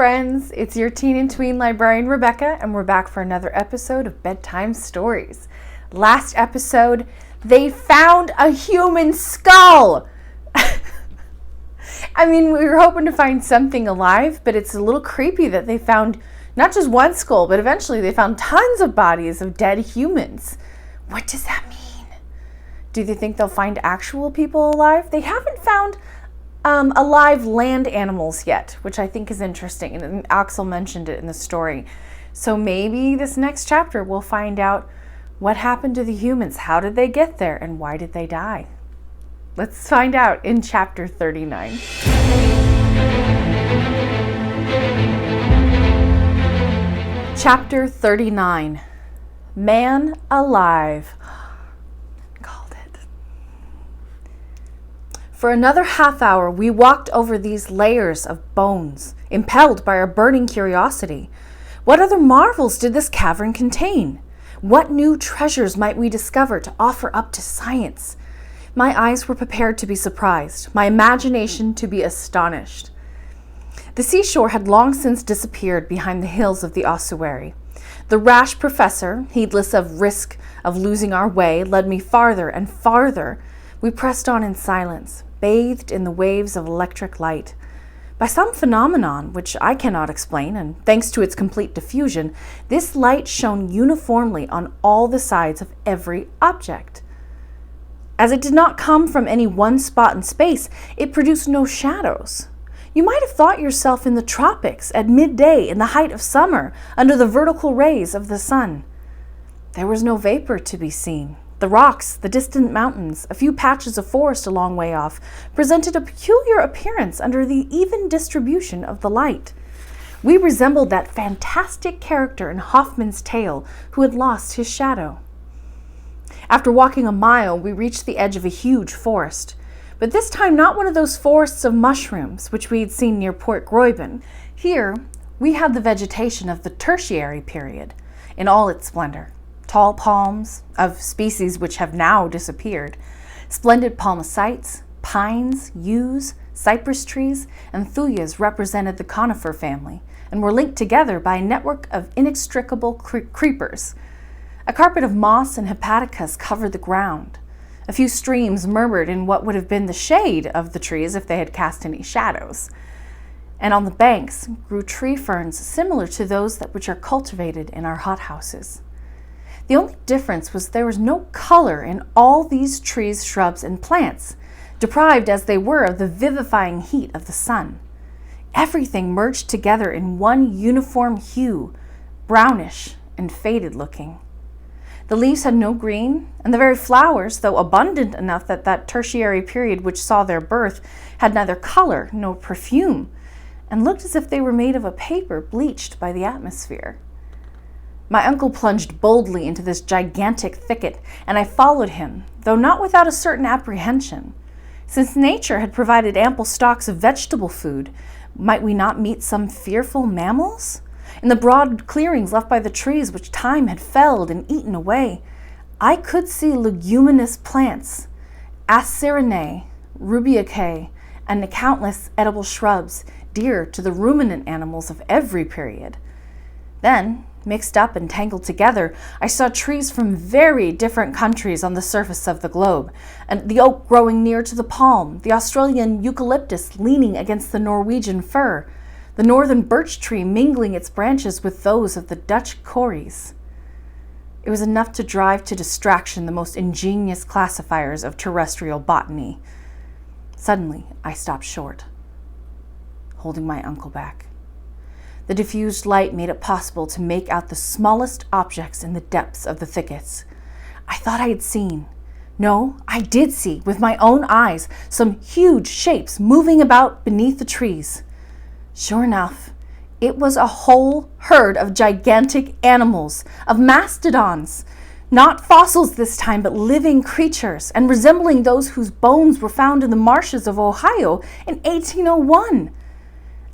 friends, it's your teen and tween librarian Rebecca, and we're back for another episode of Bedtime Stories. Last episode, they found a human skull! I mean, we were hoping to find something alive, but it's a little creepy that they found not just one skull, but eventually they found tons of bodies of dead humans. What does that mean? Do they think they'll find actual people alive? They haven't found alive land animals yet, which I think is interesting, and Axel mentioned it in the story. So maybe this next chapter we'll find out what happened to the humans, how did they get there, and why did they die? Let's find out in chapter 39. Chapter 39, Man Alive. For another half hour, we walked over these layers of bones, impelled by our burning curiosity. What other marvels did this cavern contain? What new treasures might we discover to offer up to science? My eyes were prepared to be surprised, my imagination to be astonished. The seashore had long since disappeared behind the hills of the ossuary. The rash professor, heedless of risk of losing our way, led me farther and farther. We pressed on in silence, bathed in the waves of electric light. By some phenomenon which I cannot explain, and thanks to its complete diffusion, this light shone uniformly on all the sides of every object. As it did not come from any one spot in space, it produced no shadows. You might have thought yourself in the tropics at midday in the height of summer, under the vertical rays of the sun. There was no vapor to be seen. The rocks, the distant mountains, a few patches of forest a long way off, presented a peculiar appearance under the even distribution of the light. We resembled that fantastic character in Hoffman's tale who had lost his shadow. After walking a mile, we reached the edge of a huge forest, but this time not one of those forests of mushrooms which we had seen near Port Gräuben. Here, we had the vegetation of the Tertiary period in all its splendor. Tall palms, of species which have now disappeared, splendid palmacites, pines, yews, cypress trees, and thuyas represented the conifer family, and were linked together by a network of inextricable creepers. A carpet of moss and hepaticas covered the ground. A few streams murmured in what would have been the shade of the trees if they had cast any shadows. And on the banks grew tree ferns similar to those which are cultivated in our hothouses. The only difference was there was no color in all these trees, shrubs, and plants, deprived as they were of the vivifying heat of the sun. Everything merged together in one uniform hue, brownish and faded looking. The leaves had no green, and the very flowers, though abundant enough that tertiary period which saw their birth, had neither color nor perfume, and looked as if they were made of a paper bleached by the atmosphere. My uncle plunged boldly into this gigantic thicket, and I followed him, though not without a certain apprehension. Since nature had provided ample stocks of vegetable food, might we not meet some fearful mammals? In the broad clearings left by the trees which time had felled and eaten away, I could see leguminous plants, Acerinae, Rubiaceae, and the countless edible shrubs dear to the ruminant animals of every period. Then, mixed up and tangled together, I saw trees from very different countries on the surface of the globe, and the oak growing near to the palm, the Australian eucalyptus leaning against the Norwegian fir, the northern birch tree mingling its branches with those of the Dutch corries. It was enough to drive to distraction the most ingenious classifiers of terrestrial botany. Suddenly, I stopped short, holding my uncle back. The diffused light made it possible to make out the smallest objects in the depths of the thickets. I thought I had seen. No, I did see, with my own eyes, some huge shapes moving about beneath the trees. Sure enough, it was a whole herd of gigantic animals, of mastodons, not fossils this time, but living creatures, and resembling those whose bones were found in the marshes of Ohio in 1801.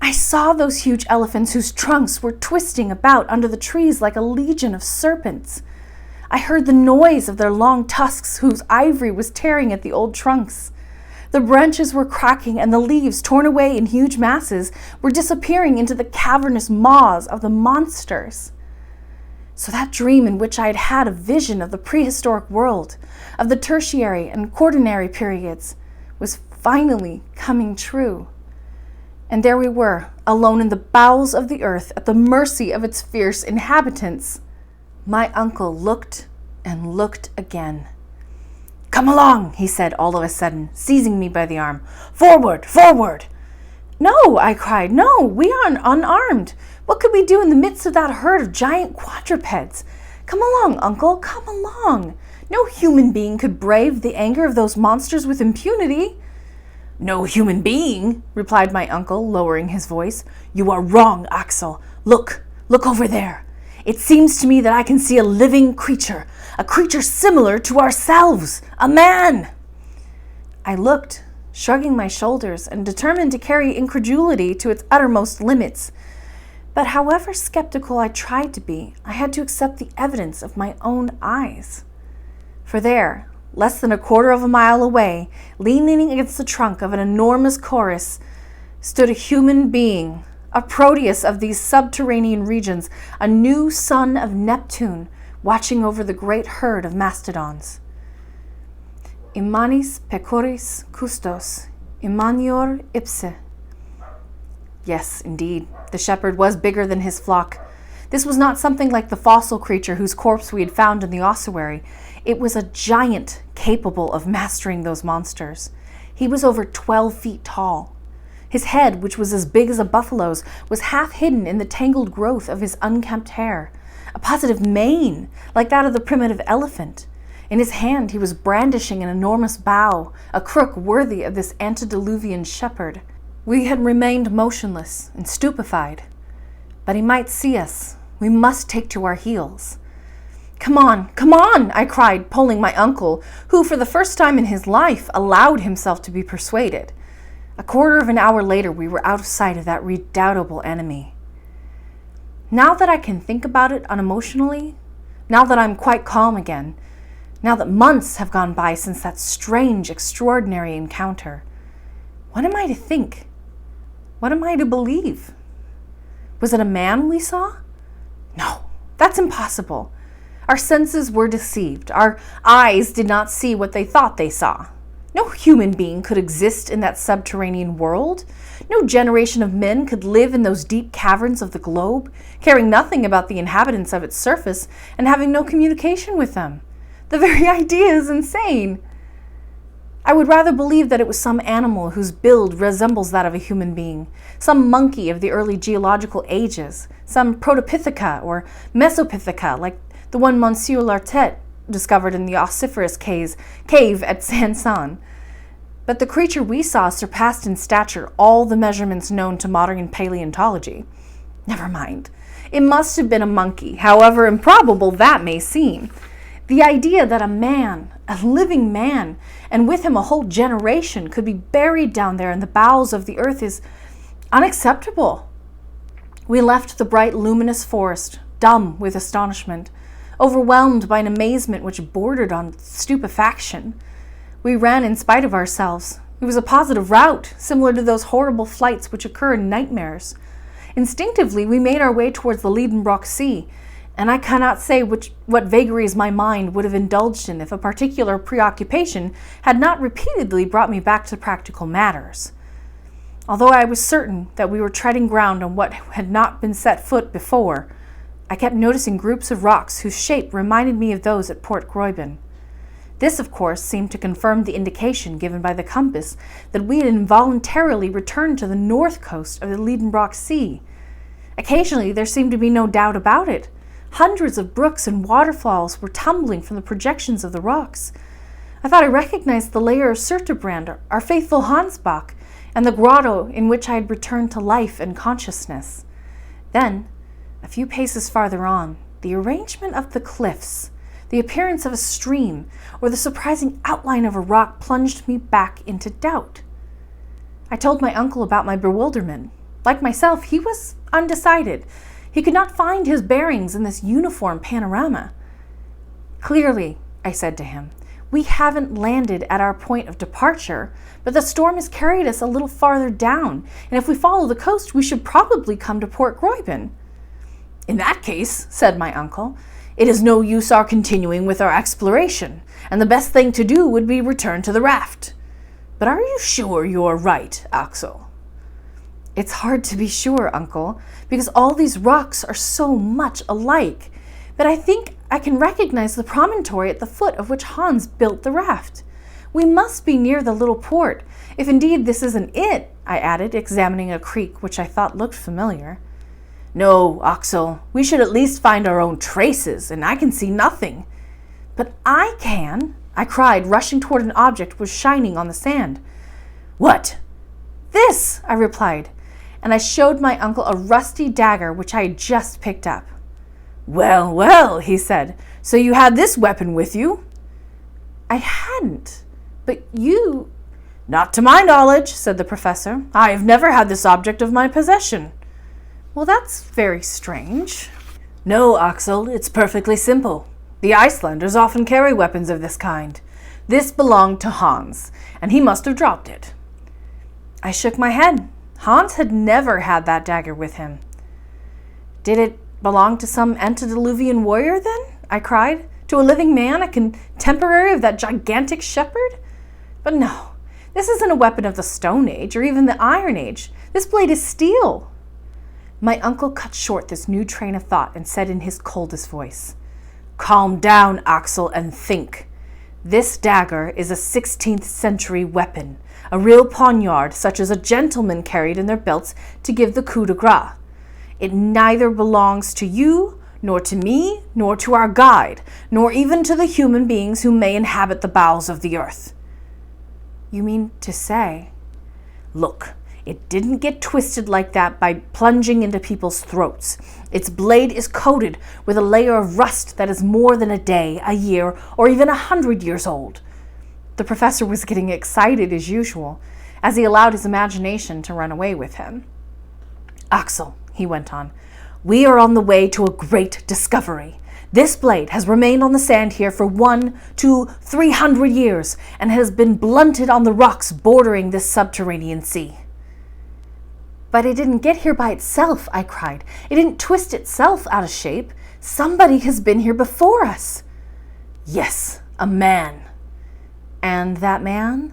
I saw those huge elephants whose trunks were twisting about under the trees like a legion of serpents. I heard the noise of their long tusks whose ivory was tearing at the old trunks. The branches were cracking, and the leaves, torn away in huge masses, were disappearing into the cavernous maws of the monsters. So that dream in which I had had a vision of the prehistoric world, of the tertiary and quaternary periods, was finally coming true. And there we were, alone in the bowels of the earth, at the mercy of its fierce inhabitants. My uncle looked and looked again. "Come along," he said all of a sudden, seizing me by the arm. "Forward, forward!" "No," I cried, "no, we are unarmed. What could we do in the midst of that herd of giant quadrupeds? Come along, uncle, come along. No human being could brave the anger of those monsters with impunity." "No human being," replied my uncle, lowering his voice. "You are wrong, Axel. Look over there. It seems to me that I can see a living creature, a creature similar to ourselves, a man." I looked, shrugging my shoulders and determined to carry incredulity to its uttermost limits. But however skeptical I tried to be, I had to accept the evidence of my own eyes. For there, less than a quarter of a mile away, leaning against the trunk of an enormous chorus, stood a human being, a Proteus of these subterranean regions, a new son of Neptune, watching over the great herd of mastodons. Immanis pecoris custos, immanior ipse. Yes, indeed, the shepherd was bigger than his flock. This was not something like the fossil creature whose corpse we had found in the ossuary. It was a giant capable of mastering those monsters. He was over 12 feet tall. His head, which was as big as a buffalo's, was half hidden in the tangled growth of his unkempt hair. A positive mane, like that of the primitive elephant. In his hand he was brandishing an enormous bow, a crook worthy of this antediluvian shepherd. We had remained motionless and stupefied. But he might see us. We must take to our heels. Come on, I cried, pulling my uncle, who for the first time in his life allowed himself to be persuaded. A quarter of an hour later, we were out of sight of that redoubtable enemy. Now that I can think about it unemotionally, now that I'm quite calm again, now that months have gone by since that strange, extraordinary encounter, what am I to think? What am I to believe? Was it a man we saw? No, that's impossible. Our senses were deceived. Our eyes did not see what they thought they saw. No human being could exist in that subterranean world. No generation of men could live in those deep caverns of the globe, caring nothing about the inhabitants of its surface and having no communication with them. The very idea is insane. I would rather believe that it was some animal whose build resembles that of a human being, some monkey of the early geological ages, some Protopitheca or Mesopitheca, like the one Monsieur Lartet discovered in the ossiferous cave at Sanson. But the creature we saw surpassed in stature all the measurements known to modern paleontology. Never mind. It must have been a monkey, however improbable that may seem. The idea that a man, a living man, and with him a whole generation could be buried down there in the bowels of the earth is unacceptable. We left the bright, luminous forest, dumb with astonishment, overwhelmed by an amazement which bordered on stupefaction. We ran in spite of ourselves. It was a positive rout, similar to those horrible flights which occur in nightmares. Instinctively, we made our way towards the Liedenbrock Sea, and I cannot say what vagaries my mind would have indulged in if a particular preoccupation had not repeatedly brought me back to practical matters. Although I was certain that we were treading ground on what had not been set foot before, I kept noticing groups of rocks whose shape reminded me of those at Port Gräuben. This, of course, seemed to confirm the indication given by the compass that we had involuntarily returned to the north coast of the Liedenbrock Sea. Occasionally, there seemed to be no doubt about it. Hundreds of brooks and waterfalls were tumbling from the projections of the rocks. I thought I recognized the layer of Surterbrand, our faithful Hansbach, and the grotto in which I had returned to life and consciousness. Then, a few paces farther on, the arrangement of the cliffs, the appearance of a stream, or the surprising outline of a rock plunged me back into doubt. I told my uncle about my bewilderment. Like myself, he was undecided. He could not find his bearings in this uniform panorama. "Clearly," I said to him, We haven't landed at our point of departure, but the storm has carried us a little farther down, and if we follow the coast, we should probably come to Port Gräuben." "In that case," said my uncle, "it is no use our continuing with our exploration, and the best thing to do would be return to the raft. But are you sure you're right, Axel?" "It's hard to be sure, Uncle, because all these rocks are so much alike. But I think I can recognize the promontory at the foot of which Hans built the raft. We must be near the little port, if indeed this isn't it," I added, examining a creek which I thought looked familiar. "No, Axel, we should at least find our own traces, and I can see nothing." "But I can," I cried, rushing toward an object which was shining on the sand. "What?" "This," I replied, and I showed my uncle a rusty dagger which I had just picked up. "Well, well," he said, "so you had this weapon with you?" "I hadn't, but you—" "Not to my knowledge," said the professor. "I have never had this object of my possession." "Well, that's very strange." "No, Axel, it's perfectly simple. The Icelanders often carry weapons of this kind. This belonged to Hans, and he must have dropped it." I shook my head. Hans had never had that dagger with him. "Did it belong to some antediluvian warrior, then?" I cried. "To a living man, a contemporary of that gigantic shepherd? But no, this isn't a weapon of the Stone Age or even the Iron Age. This blade is steel." My uncle cut short this new train of thought and said in his coldest voice, "Calm down, Axel, and think. This dagger is a 16th century weapon, a real poniard such as a gentleman carried in their belts to give the coup de grace. It neither belongs to you, nor to me, nor to our guide, nor even to the human beings who may inhabit the bowels of the earth." "You mean to say—" "Look, it didn't get twisted like that by plunging into people's throats. Its blade is coated with a layer of rust that is more than a day, a year, or even 100 years old." The professor was getting excited as usual, as he allowed his imagination to run away with him. "Axel," he went on, "we are on the way to a great discovery. This blade has remained on the sand here for 1, 2, 300 years, and has been blunted on the rocks bordering this subterranean sea." "But it didn't get here by itself," I cried. "It didn't twist itself out of shape. Somebody has been here before us." "Yes, a man." "And that man?"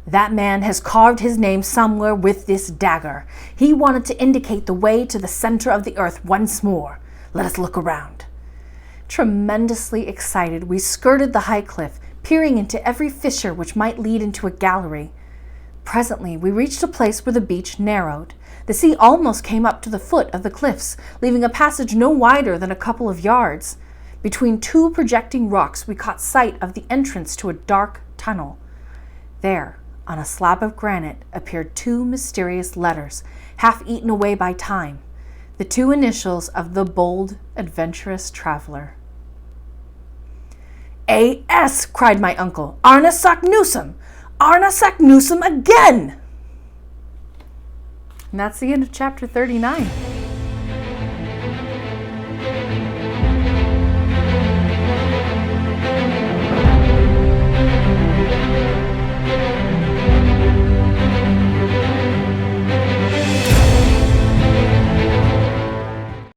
"That man has carved his name somewhere with this dagger. He wanted to indicate the way to the center of the earth once more. Let us look around." Tremendously excited, we skirted the high cliff, peering into every fissure which might lead into a gallery. Presently, we reached a place where the beach narrowed. The sea almost came up to the foot of the cliffs, leaving a passage no wider than a couple of yards. Between two projecting rocks, we caught sight of the entrance to a dark tunnel. There, on a slab of granite, appeared 2 mysterious letters, half eaten away by time, the 2 initials of the bold, adventurous traveler. "A.S.!" cried my uncle. "Arne Saknussemm! Arne Saknussemm again!" And that's the end of chapter 39.